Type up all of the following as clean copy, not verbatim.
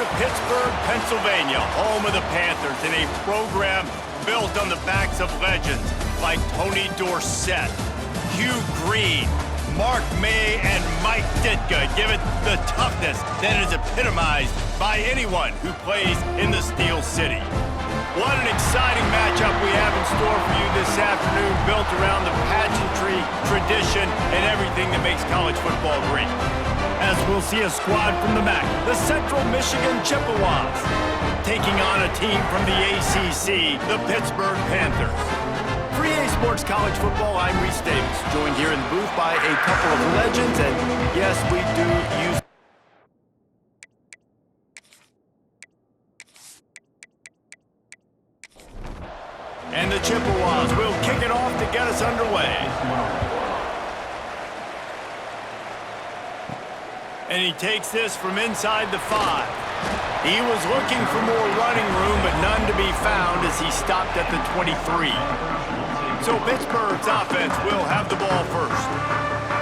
to Pittsburgh, Pennsylvania, home of the Panthers, in a program built on the backs of legends like Tony Dorsett, Hugh Green, Mark May, and Mike Ditka give it the toughness that is epitomized by anyone who plays in the Steel City. What an exciting matchup we have in store for you this afternoon, built around the pageantry, tradition, and everything that makes college football great. As we'll see a squad from the MAC, the Central Michigan Chippewas, taking on a team from the ACC, the Pittsburgh Panthers. For EA Sports College Football, I'm Reese Davis, joined here in the booth by a couple of legends, and yes, we do use and the Chippewas will kick it off to get us underway. And he takes this from inside the 5. He was looking for more running room, but none to be found as he stopped at the 23. So Pittsburgh's offense will have the ball first.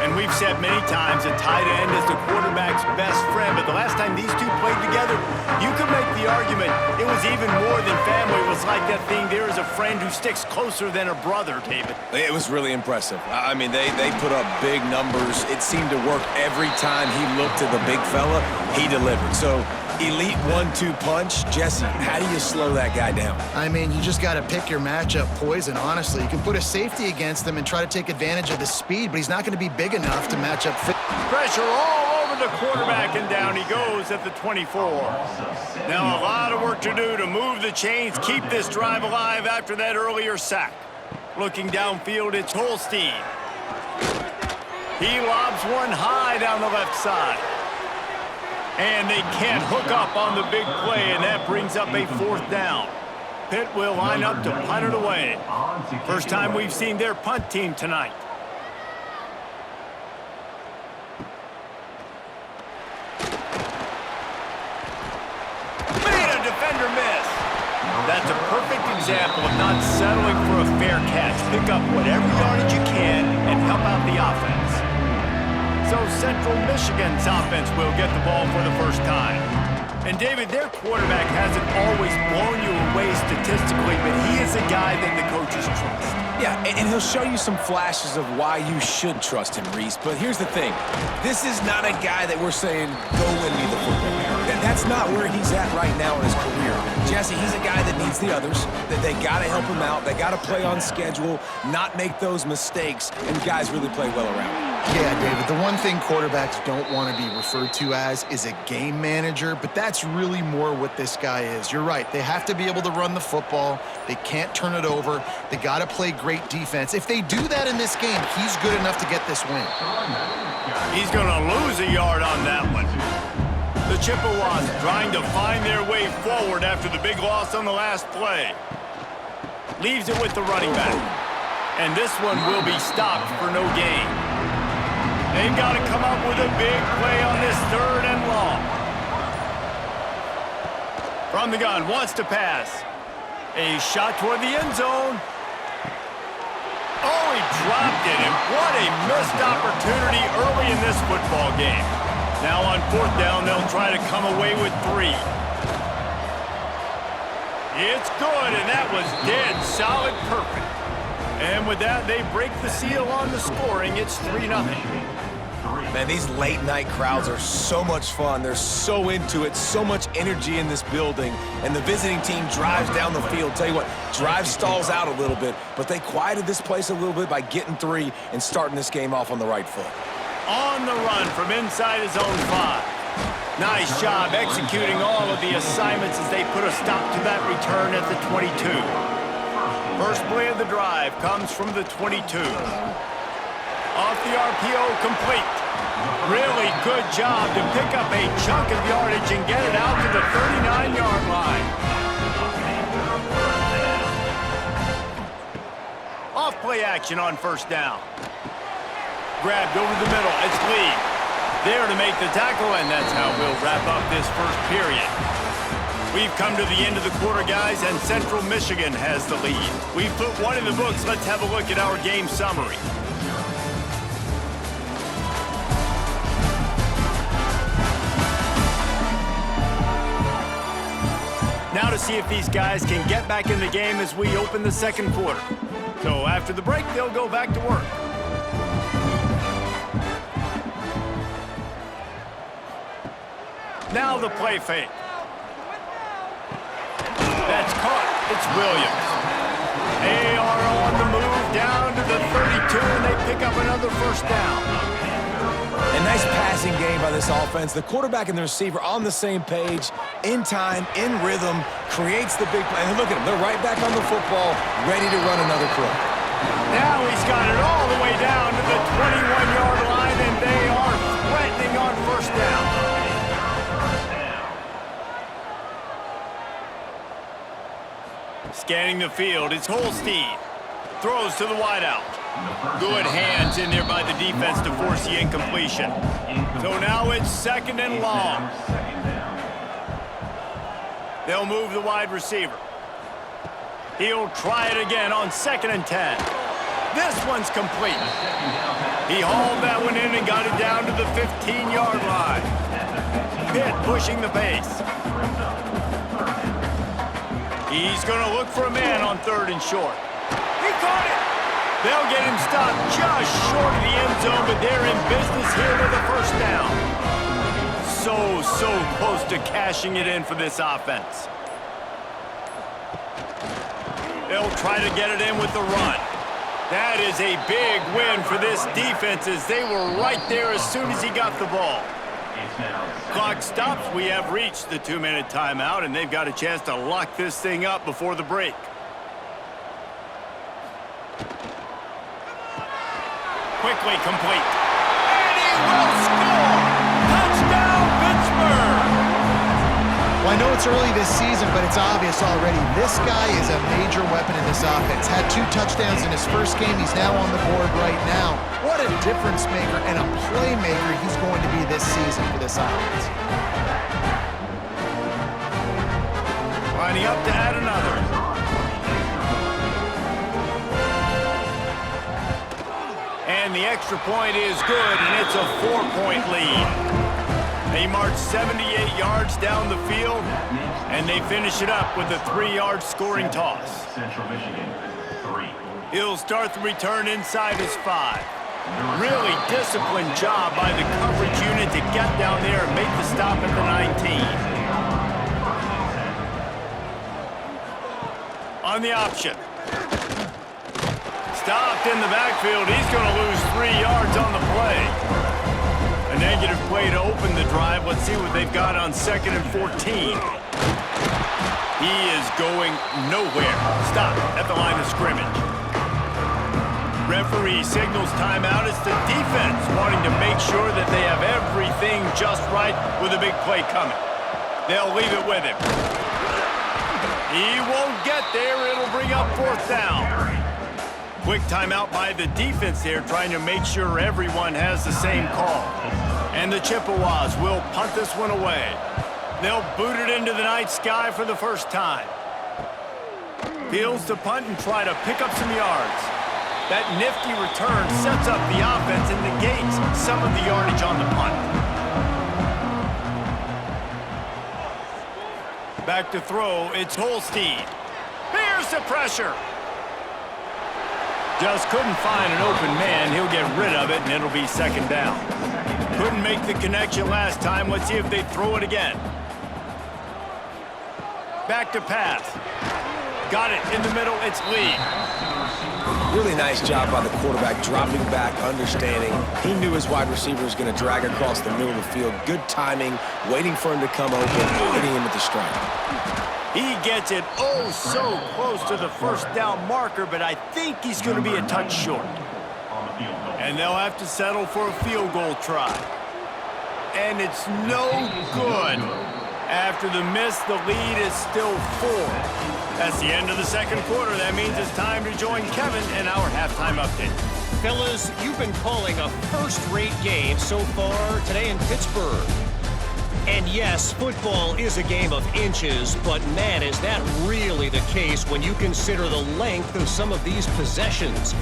And we've said many times a tight end is the quarterback's best friend, but the last time these two played together, you could make the argument it was even more than family. It was like that thing, there is a friend who sticks closer than a brother, David. It was really impressive. I mean, they put up big numbers. It seemed to work every time he looked to the big fella, he delivered. So elite 1-2 punch. Jesse, how do you slow that guy down? I mean, you just got to pick your matchup poison, honestly. You can put a safety against him and try to take advantage of the speed, but he's not going to be big enough to match up. Pressure all over the quarterback, and down he goes at the 24. Now a lot of work to do to move the chains, keep this drive alive after that earlier sack. Looking downfield, it's Holstein. He lobs one high down the left side. And they can't hook up on the big play, and that brings up a 4th down. Pitt will line up to punt it away. First time we've seen their punt team tonight. Made a defender miss. That's a perfect example of not settling for a fair catch. Pick up whatever yardage you can and help out the offense. So Central Michigan's offense will get the ball for the first time. And David, their quarterback hasn't always blown you away statistically, but he is a guy that the coaches trust. Yeah, and he'll show you some flashes of why you should trust him, Reese. But here's the thing. This is not a guy that we're saying, go win me the football game. That's not where he's at right now in his career. Jesse, he's a guy that needs the others, that they got to help him out. They got to play on schedule, not make those mistakes, and guys really play well around him. Yeah, David, the one thing quarterbacks don't want to be referred to as is a game manager, but that's really more what this guy is. You're right. They have to be able to run the football. They can't turn it over. They got to play great defense. If they do that in this game, he's good enough to get this win. He's going to lose a yard on that one. The Chippewas trying to find their way forward after the big loss on the last play. Leaves it with the running back. And this one will be stopped for no gain. They've got to come up with a big play on this 3rd and long. From the gun, wants to pass. A shot toward the end zone. Oh, he dropped it, and what a missed opportunity early in this football game. Now on 4th down, they'll try to come away with 3. It's good, and that was dead solid, perfect. And with that, they break the seal on the scoring. It's 3-0. Man, these late-night crowds are so much fun. They're so into it, so much energy in this building. And the visiting team drives down the field. Tell you what, drive stalls out a little bit, but they quieted this place a little bit by getting 3 and starting this game off on the right foot. On the run from inside his own 5. Nice job executing all of the assignments as they put a stop to that return at the 22. First play of the drive comes from the 22. Off the RPO, complete. Really good job to pick up a chunk of yardage and get it out to the 39-yard line. Off play action on 1st down. Grabbed over the middle. It's Lee. There to make the tackle, and that's how we'll wrap up this first period. We've come to the end of the quarter, guys, and Central Michigan has the lead. We've put one in the books. Let's have a look at our game summary. Now to see if these guys can get back in the game as we open the second quarter. So after the break, they'll go back to work. Now the play fake. That's caught. It's Williams. They are on the move down to the 32, and they pick up another first down. A nice passing game by this offense. The quarterback and the receiver on the same page, in time, in rhythm, creates the big play. And look at them. They're right back on the football, ready to run another play. Now he's got it all the way down to the 21-yard line, and they are threatening on first down. Scanning the field, it's Holstein. Throws to the wideout. Good hands in there by the defense to force the incompletion. So now it's second and long. They'll move the wide receiver. He'll try it again on 2nd and 10. This one's complete. He hauled that one in and got it down to the 15-yard line. Pitt pushing the pace. He's going to look for a man on 3rd and short. He caught it. They'll get him stopped just short of the end zone, but they're in business here with a first down. So close to cashing it in for this offense. They'll try to get it in with the run. That is a big win for this defense as they were right there as soon as he got the ball. Clock stops. We have reached the 2-minute timeout, and they've got a chance to lock this thing up before the break. Quickly complete. And he will score! Touchdown, Pittsburgh! Well, I know it's early this season, but it's obvious already. This guy is a major weapon in this offense. Had 2 touchdowns in his first game. He's now on the board right now. What a difference maker and a playmaker he's going to be this season for this offense. Lining up to add another. And the extra point is good, and it's a 4-point lead. They march 78 yards down the field, and they finish it up with a 3-yard scoring toss. Central Michigan, 3. He'll start the return inside his 5. Really disciplined job by the coverage unit to get down there and make the stop at the 19. On the option. Stopped in the backfield. He's going to lose 3 yards on the play. A negative play to open the drive. Let's see what they've got on 2nd and 14. He is going nowhere. Stop at the line of scrimmage. Referee signals timeout. It's the defense wanting to make sure that they have everything just right with a big play coming. They'll leave it with him. He won't get there. It'll bring up 4th down. Quick timeout by the defense there, trying to make sure everyone has the same call. And the Chippewas will punt this one away. They'll boot it into the night sky for the first time. Fields to punt and try to pick up some yards. That nifty return sets up the offense and negates some of the yardage on the punt. Back to throw, it's Holstein. Here's the pressure. Just couldn't find an open man. He'll get rid of it, and it'll be 2nd down. Couldn't make the connection last time. Let's see if they throw it again. Back to pass. Got it in the middle. It's Lee. Really nice job by the quarterback, dropping back, understanding. He knew his wide receiver was going to drag across the middle of the field. Good timing, waiting for him to come open, hitting him with the strike. He gets it so close to the first down marker, but I think he's going to be a touch short. And they'll have to settle for a field goal try. And it's no good. After the miss, the lead is still 4. That's the end of the second quarter. That means it's time to join Kevin in our halftime update. Fellas, you've been calling a first-rate game so far today in Pittsburgh. And yes, football is a game of inches, but man, is that really the case when you consider the length of some of these possessions.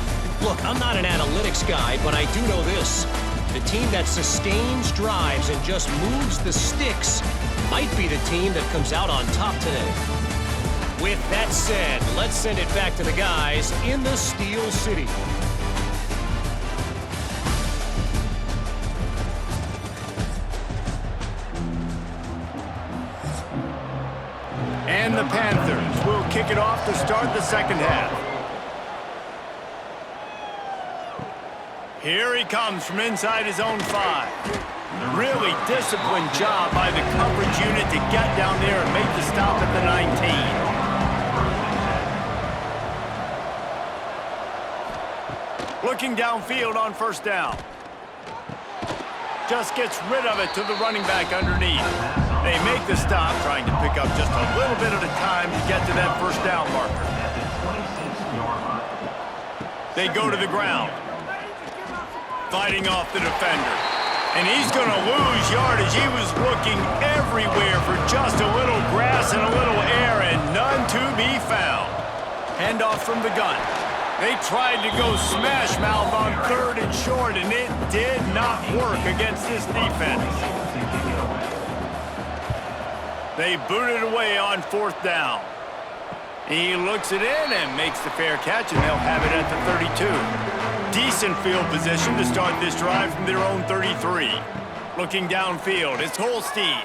Look, I'm not an analytics guy, but I do know this. The team that sustains drives and just moves the sticks might be the team that comes out on top today. With that said, let's send it back to the guys in the Steel City. And the Panthers will kick it off to start the second half. Here he comes from inside his own 5. Really disciplined job by the coverage unit to get down there and make the stop at the 19. Looking downfield on first down. Just gets rid of it to the running back underneath. They make the stop, trying to pick up just a little bit at a time to get to that first down marker. They go to the ground. Fighting off the defender. And he's going to lose yardage. He was looking everywhere for just a little grass and a little air, and none to be found. Handoff from the gun. They tried to go smash mouth on 3rd and short, and it did not work against this defense. They boot it away on 4th down. He looks it in and makes the fair catch, and they'll have it at the 32. Decent field position to start this drive from their own 33. Looking downfield, it's Holstein.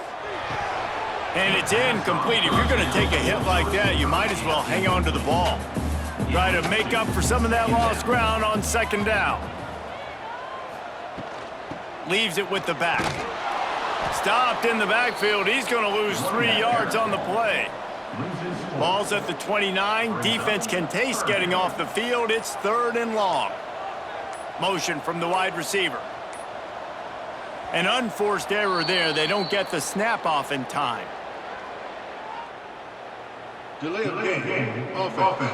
And it's incomplete. If you're going to take a hit like that, you might as well hang on to the ball. Try to make up for some of that lost ground on 2nd down. Leaves it with the back. Stopped in the backfield. He's going to lose 3 yards on the play. Ball's at the 29. Defense can taste getting off the field. It's 3rd and long. Motion from the wide receiver. An unforced error there. They don't get the snap off in time. Delay of game. Offense.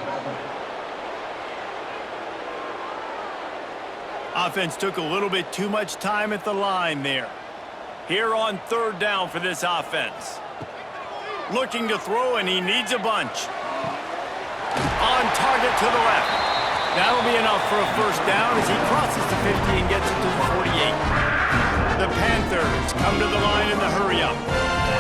Offense took a little bit too much time at the line there. Here on 3rd down for this offense. Looking to throw, and he needs a bunch. On target to the left. That'll be enough for a first down as he crosses the 50 and gets it to the 48. The Panthers come to the line in the hurry-up.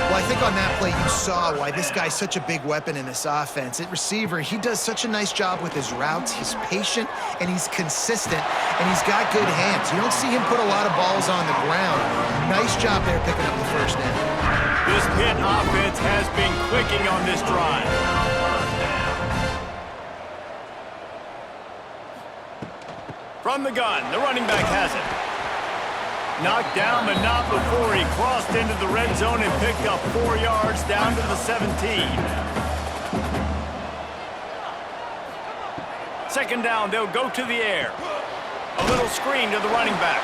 Well, I think on that play you saw why this guy's such a big weapon in this offense. At receiver, he does such a nice job with his routes. He's patient, and he's consistent, and he's got good hands. You don't see him put a lot of balls on the ground. Nice job there picking up the first down. This Pitt offense has been clicking on this drive. From the gun, the running back has it. Knocked down, but not before he crossed into the red zone and picked up 4 yards down to the 17. 2nd down, they'll go to the air. A little screen to the running back.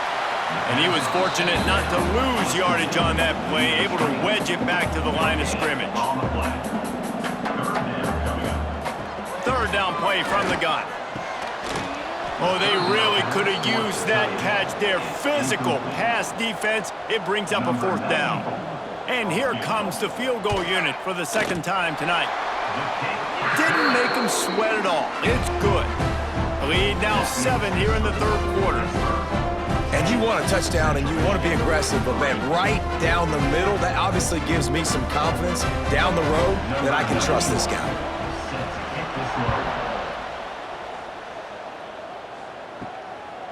And he was fortunate not to lose yardage on that play, able to wedge it back to the line of scrimmage. 3rd down play from the gun. Oh, they really could have used that catch there. Physical pass defense. It brings up a 4th down. And here comes the field goal unit for the 2nd time tonight. Didn't make them sweat at all. It's good. The lead now 7 here in the 3rd quarter. And you want a touchdown and you want to be aggressive, but man, right down the middle, that obviously gives me some confidence down the road that I can trust this guy.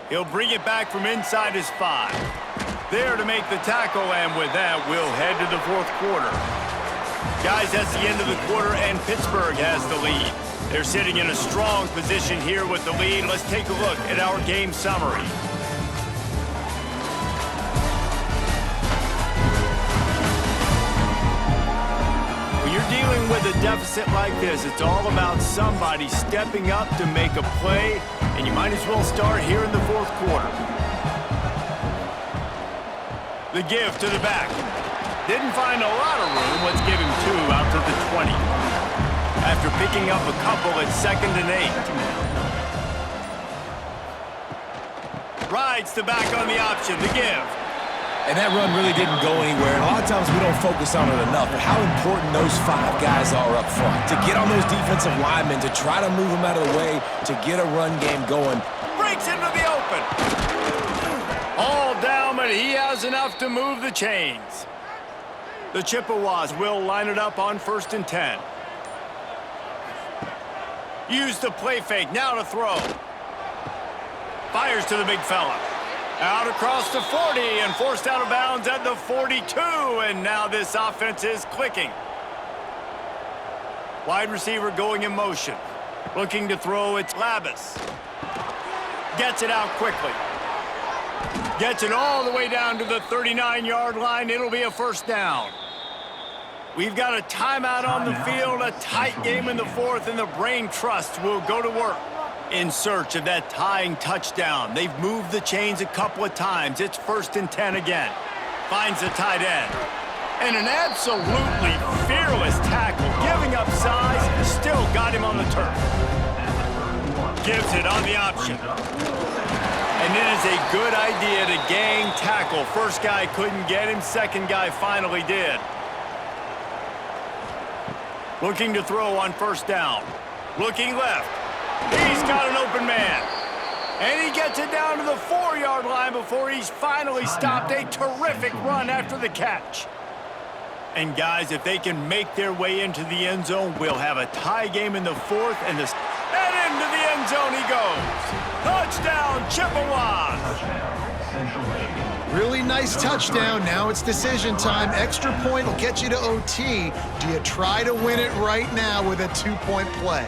He'll bring it back from inside his 5. There to make the tackle, and with that, we'll head to the 4th quarter. Guys, that's the end of the quarter, and Pittsburgh has the lead. They're sitting in a strong position here with the lead. Let's take a look at our game summary. When you're dealing with a deficit like this, it's all about somebody stepping up to make a play, and you might as well start here in the 4th quarter. The give to the back. Didn't find a lot of room. Let's give him 2 out to the 20. After picking up a couple at 2nd and 8. Rides the back on the option. The give. And that run really didn't go anywhere. And a lot of times we don't focus on it enough, but how important those 5 guys are up front. To get on those defensive linemen, to try to move them out of the way, to get a run game going. Breaks into the open. All down, but he has enough to move the chains. The Chippewas will line it up on 1st and 10. Use the play fake, now to throw. Fires to the big fella. Out across the 40 and forced out of bounds at the 42. And now this offense is clicking. Wide receiver going in motion. Looking to throw, it's Labus. Gets it out quickly. Gets it all the way down to the 39-yard line. It'll be a 1st down. We've got a timeout on the field, a tight game in the 4th, and the Brain Trust will go to work in search of that tying touchdown. They've moved the chains a couple of times. It's 1st and 10 again. Finds the tight end. And an absolutely fearless tackle, giving up size, still got him on the turf. Gives it on the option. And it is a good idea to gang tackle. First guy couldn't get him, second guy finally did. Looking to throw on 1st down. Looking left. He's got an open man. And he gets it down to the 4-yard line before he's finally stopped. A terrific run after the catch. And guys, if they can make their way into the end zone, we'll have a tie game in the 4th. And into the end zone he goes. Touchdown, Chippewas. Really nice touchdown. Now it's decision time. Extra point will get you to OT. Do you try to win it right now with a 2-point play?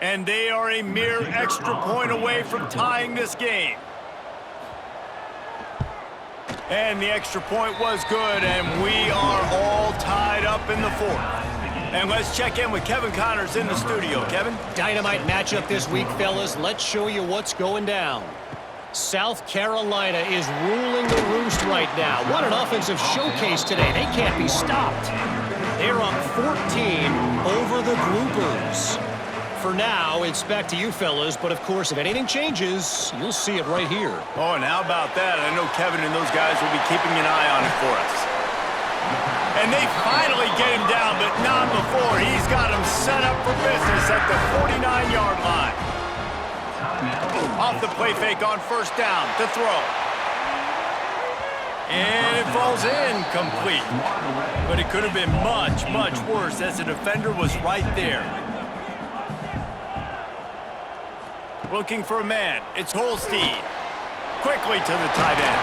And they are a mere extra point away from tying this game. And the extra point was good, and we are all tied up in the 4th. And let's check in with Kevin Connors in the studio. Kevin? Dynamite matchup this week, fellas. Let's show you what's going down. South Carolina is ruling the roost right now. What an offensive showcase today. They can't be stopped. They're up 14 over the Groupers. For now, it's back to you fellas, but of course, if anything changes, you'll see it right here. Oh, and how about that? I know Kevin and those guys will be keeping an eye on it for us. And they finally get him down, but not before. He's got him set up for business at the 49-yard line. Off the play fake on 1st down to throw. And it falls incomplete. But it could have been much, much worse as the defender was right there. Looking for a man. It's Holstein. Quickly to the tight end.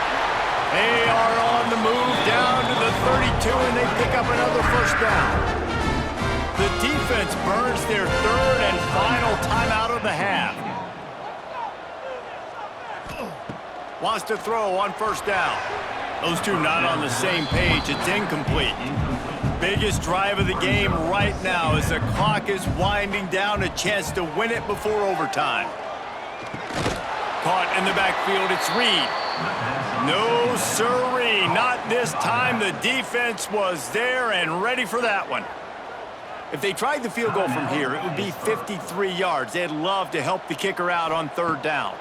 They are on the move down to the 32, and they pick up another 1st down. The defense burns their 3rd and final timeout of the half. Wants to throw on 1st down. Those two not on the same page. It's incomplete. Biggest drive of the game right now as the clock is winding down, a chance to win it before overtime. Caught in the backfield, it's Reed. No sirree, not this time. The defense was there and ready for that one. If they tried the field goal from here, it would be 53 yards. They'd love to help the kicker out on 3rd down.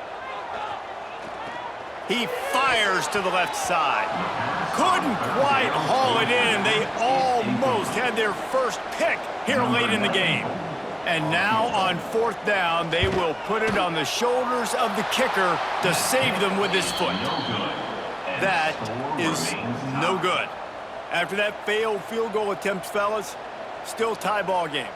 He fires to the left side. Couldn't quite haul it in. They almost had their first pick here late in the game. And now on 4th down, they will put it on the shoulders of the kicker to save them with his foot. That is no good. After that failed field goal attempt, fellas, still tie ball game.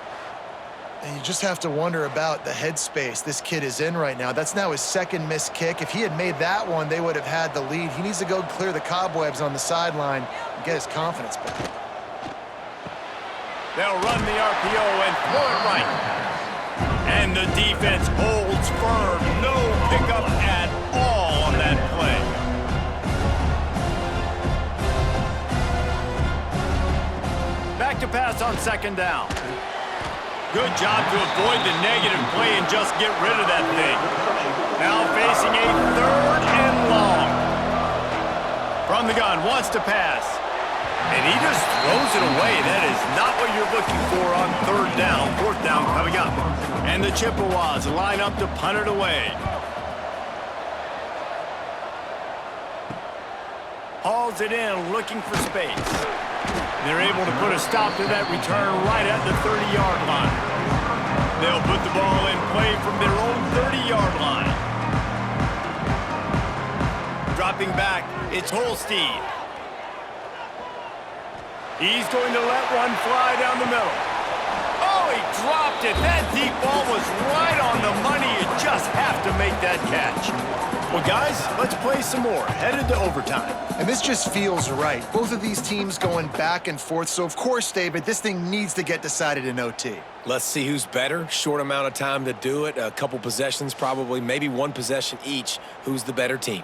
And you just have to wonder about the headspace this kid is in right now. That's now his 2nd missed kick. If he had made that one, they would have had the lead. He needs to go clear the cobwebs on the sideline and get his confidence back. They'll run the RPO and throw it right. And the defense holds firm. No pickup at all on that play. Back to pass on 2nd down. Good job to avoid the negative play and just get rid of that thing. Now facing a 3rd and long. From the gun, wants to pass. And he just throws it away. That is not what you're looking for on 3rd down. 4th down coming up. And the Chippewas line up to punt it away. Hauls it in, looking for space. They're able to put a stop to that return right at the 30-yard line. They'll put the ball in play from their own 30-yard line. Dropping back, it's Holstein. He's going to let one fly down the middle. Oh, he dropped it. That deep ball was right on the money. You just have to make that catch. Well, guys, let's play some more. Headed to overtime. And this just feels right. Both of these teams going back and forth. So, of course, David, this thing needs to get decided in OT. Let's see who's better. Short amount of time to do it. A couple possessions probably, maybe one possession each. Who's the better team?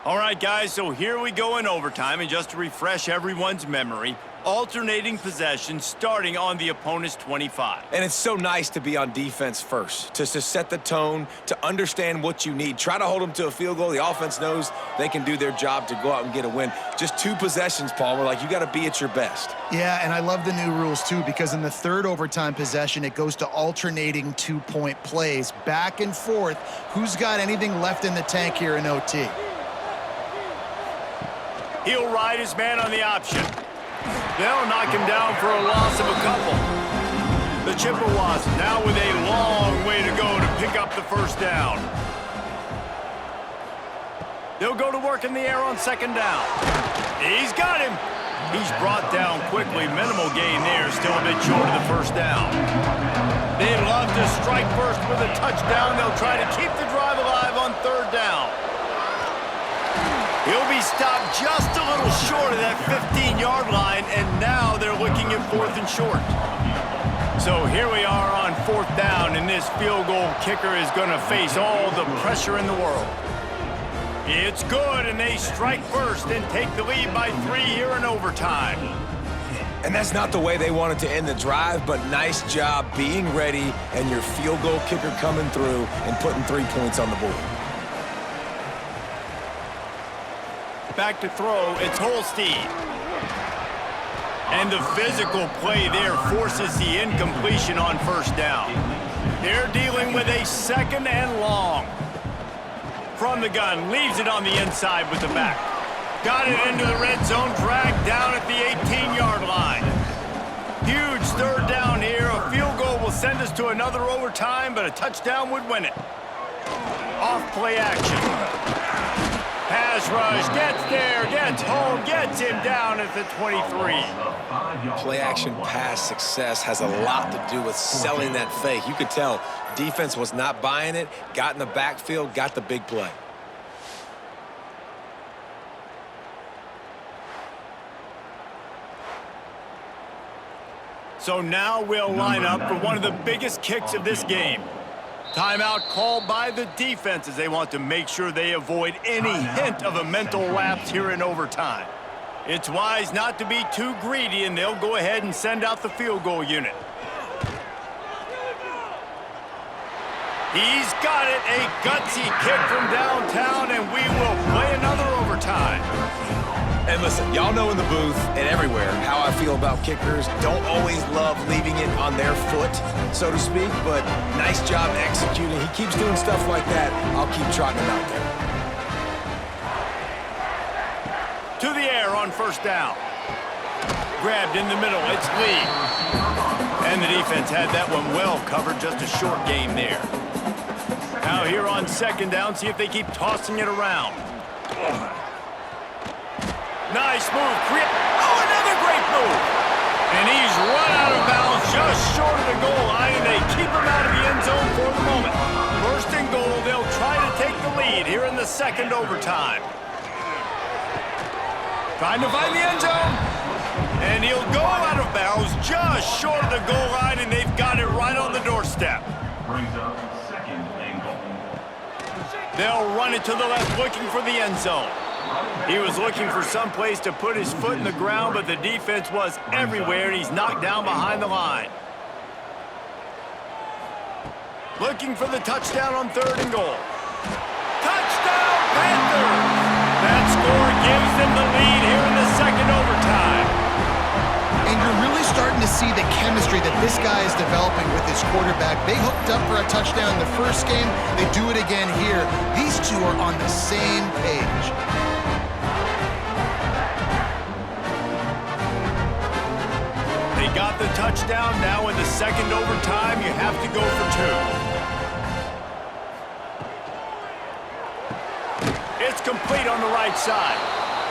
All right, guys, so here we go in overtime. And just to refresh everyone's memory, alternating possessions starting on the opponent's 25. And it's so nice to be on defense first, to set the tone, to understand what you need. Try to hold them to a field goal. The offense knows they can do their job to go out and get a win. Just 2 possessions, Paul. We're like, you got to be at your best. Yeah, and I love the new rules, too, because in the third overtime possession, it goes to alternating 2-point plays, back and forth. Who's got anything left in the tank here in OT? He'll ride his man on the option. They'll knock him down for a loss of a couple. The Chippewas now with a long way to go to pick up the first down. They'll go to work in the air on second down. He's got him. He's brought down quickly. Minimal gain there, still a bit short of the first down. They'd love to strike first with a touchdown. They'll try to keep the drive alive on third down. He'll be stopped just a little short of that 15-yard line, and now they're looking at 4th and short. So here we are on 4th down, and this field goal kicker is going to face all the pressure in the world. It's good, and they strike first and take the lead by 3 here in overtime. And that's not the way they wanted to end the drive, but nice job being ready and your field goal kicker coming through and putting 3 points on the board. Back to throw, it's Holstein. And the physical play there forces the incompletion on first down. They're dealing with a 2nd and long. From the gun, leaves it on the inside with the back. Got it into the red zone, dragged down at the 18-yard line. Huge 3rd down here. A field goal will send us to another overtime, but a touchdown would win it. Off play action. Pass rush, gets there, gets home, gets him down at the 23. Play action pass success has a lot to do with selling that fake. You could tell defense was not buying it, got in the backfield, got the big play. So now we'll line up for one of the biggest kicks of this game. Timeout called by the defense as they want to make sure they avoid any hint of a mental lapse here in overtime. It's wise not to be too greedy, and they'll go ahead and send out the field goal unit. He's got it, a gutsy kick from downtown, and we will play another overtime. And listen, y'all know in the booth and everywhere how I feel about kickers. Don't always love leaving it on their foot, so to speak, but nice job executing. He keeps doing stuff like that. I'll keep trotting him out there. To the air on first down. Grabbed in the middle, it's Lee. And the defense had that one well covered, just a short game there. Now here on second down, see if they keep tossing it around. Nice move. Oh, another great move. And he's run out of bounds just short of the goal line, and they keep him out of the end zone for the moment. First and goal, they'll try to take the lead here in the second overtime. Trying to find the end zone. And he'll go out of bounds just short of the goal line, and they've got it right on the doorstep. Brings up 2nd and goal. They'll run it to the left, looking for the end zone. He was looking for some place to put his foot in the ground, but the defense was everywhere, and he's knocked down behind the line. Looking for the touchdown on 3rd and goal. Touchdown, Panthers! That score gives them the lead here in the second overtime. And you're really starting to see the chemistry that this guy is developing with his quarterback. They hooked up for a touchdown in the first game. They do it again here. These two are on the same page. got the touchdown. Now in the second overtime, you have to go for 2. It's complete on the right side.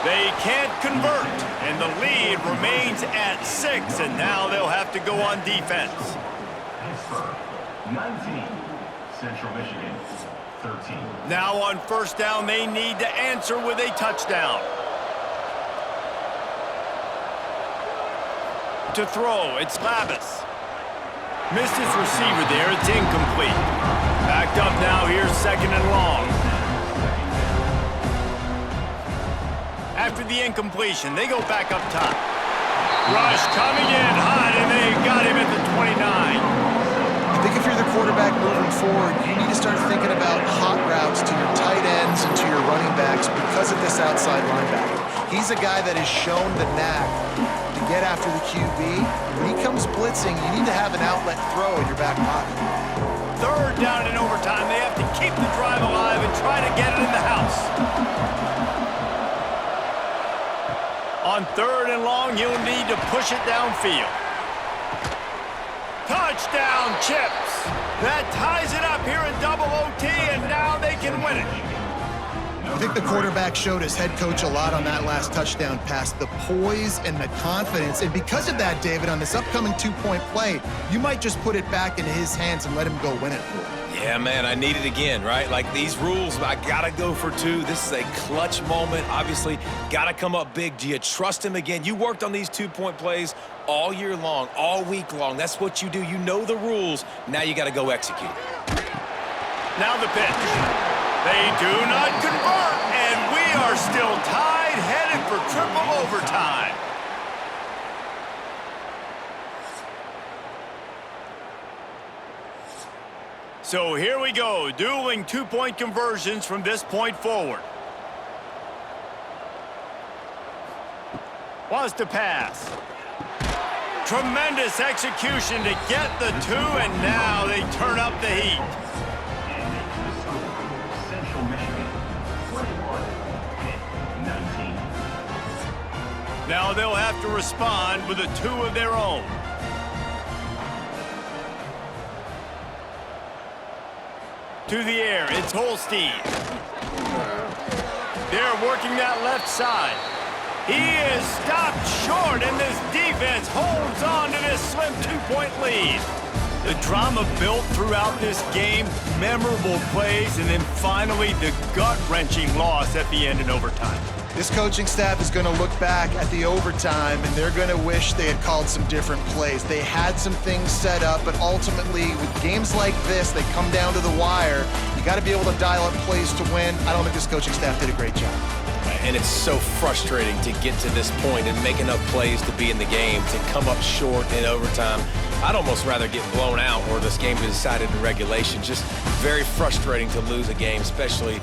They can't convert, and the lead remains at 6, and now they'll have to go on defense. Pittsburgh, 19. Central Michigan, 13. Now on first down, they need to answer with a touchdown. To throw, it's Lavis. Missed his receiver there, it's incomplete. Backed up now, here's second and long. After the incompletion, they go back up top. Rush coming in hot, and they got him at the 29. I think if you're the quarterback moving forward, you need to start thinking about hot routes to your tight ends and to your running backs because of this outside linebacker. He's a guy that has shown the knack to get after the QB. When he comes blitzing, you need to have an outlet throw in your back pocket. Third down in overtime. They have to keep the drive alive and try to get it in the house. On third and long, you'll need to push it downfield. Touchdown, Chips. That ties it up here in double OT, and now they can win it. I think the quarterback showed his head coach a lot on that last touchdown pass, the poise and the confidence. And because of that, David, on this upcoming 2-point play, you might just put it back in his hands and let him go win it for him. Yeah, man, I need it again, right? Like these rules, I gotta go for 2. This is a clutch moment. Obviously, gotta come up big. Do you trust him again? You worked on these 2-point plays all year long, all week long. That's what you do. You know the rules. Now you gotta go execute. Now the pitch. They do not convert, and we are still tied, headed for triple overtime. So here we go, dueling 2-point conversions from this point forward. Wants to pass. Tremendous execution to get the 2, and now they turn up the heat. Central Michigan, 21-19. Now they'll have to respond with a 2 of their own. To the air, it's Holstein. They're working that left side. He is stopped short, and this defense holds on to this slim 2-point lead. The drama built throughout this game, memorable plays, and then finally the gut-wrenching loss at the end in overtime. This coaching staff is going to look back at the overtime, and they're going to wish they had called some different plays. They had some things set up, but ultimately, with games like this, they come down to the wire. You got to be able to dial up plays to win. I don't think this coaching staff did a great job. And it's so frustrating to get to this point and make enough plays to be in the game, to come up short in overtime. I'd almost rather get blown out or this game is decided in regulation. Just very frustrating to lose a game, especially like